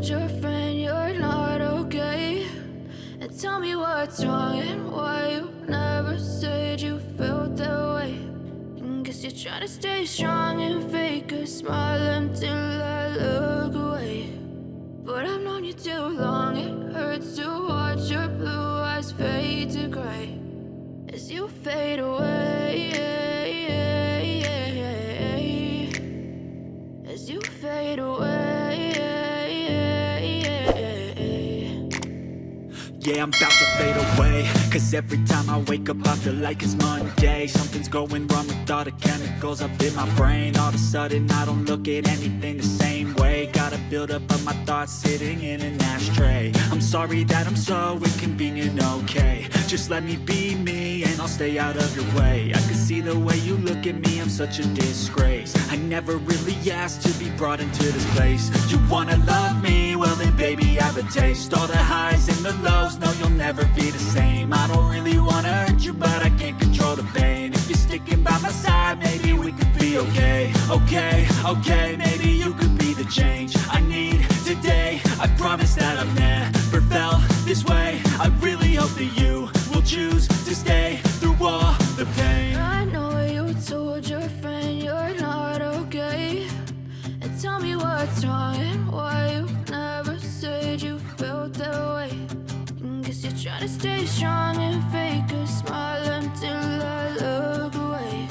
told your friend you're not okay? And tell me what's wrong and why you never said you felt that way. And guess you're trying to stay strong and fake a smile until I look away. But I've known you too long, it hurts to watch your blue eyes fade to gray as you fade away, as you fade away. Yeah, I'm about to fade away, cause every time I wake up I feel like it's Monday. Something's going wrong with all the chemicals up in my brain. All of a sudden I don't look at anything the same way. Got a buildup of my thoughts sitting in an ashtray. I'm sorry that I'm so inconvenient, okay? Just let me be me and I'll stay out of your way. I can see the way you look at me, I'm such a disgrace. I never really asked to be brought into this place. You wanna love me? Well then baby, have a taste. All the highs and the lows, no, you'll never be the same. I don't really wanna hurt you, but I can't control the pain. If you're sticking by my side, maybe we could be okay. Okay, maybe you could be the change I need today. I promise that I've never felt this way. I really hope that you will choose to stay through all the pain. I know you told your friend you're not okay. And tell me what's wrong and why you never said you felt that way. Guess you're trying to stay strong and fake a smile until I look away.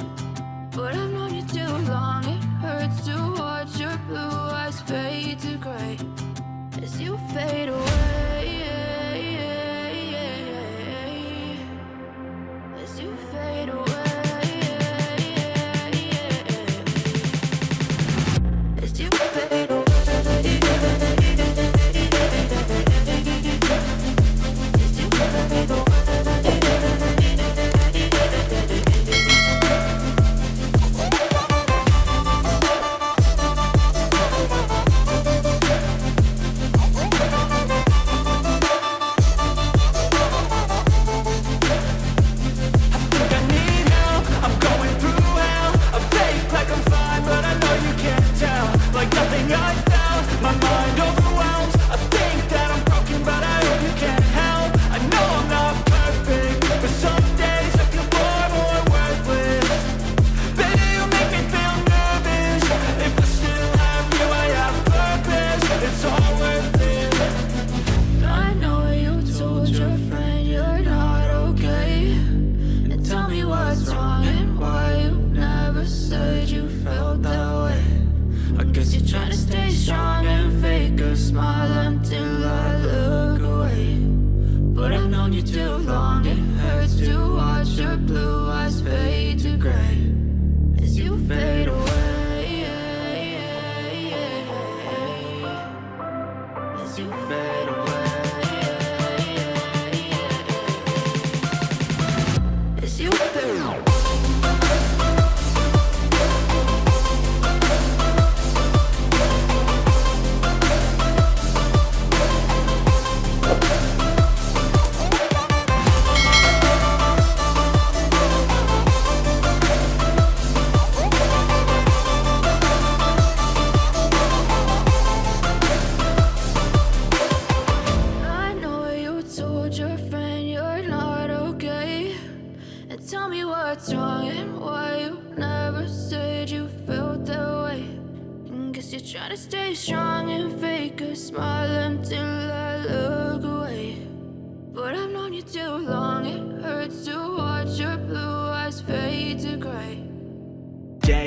But I've known you too long, it hurts to watch your blue eyes fade to gray as you fade away, as you fade away, as you fade away.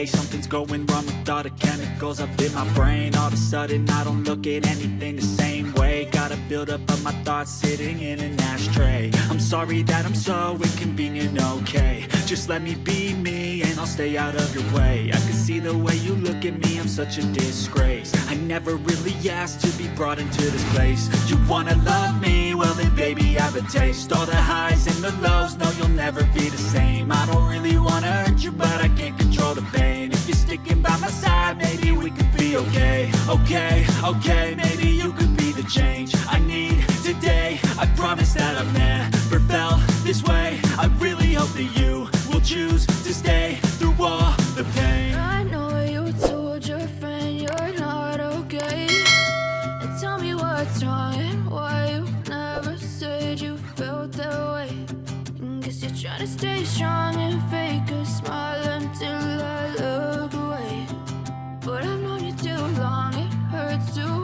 Something's going wrong with all the chemicals up in my brain. All of a sudden I don't look at anything the same way. Got a buildup of my thoughts sitting in an ashtray. I'm sorry that I'm so inconvenient, okay? Just let me be me and I'll stay out of your way. I can see the way you look at me, I'm such a disgrace. I never really asked to be brought into this place. You wanna love me? Well then baby, have a taste. All the highs and the lows, no, you'll never be the same. I don't really wanna hurt you, but I can't control the pain. If you're sticking by my side, maybe we could be okay. Okay, maybe you could be the change I need today. I promise that I've never felt this way. I really hope that you will choose to stay through all the pain. I know you told your friend you're not okay. And tell me why Guess you're trying to stay strong and fake a smile until I look away. But I've known you too long, it hurts to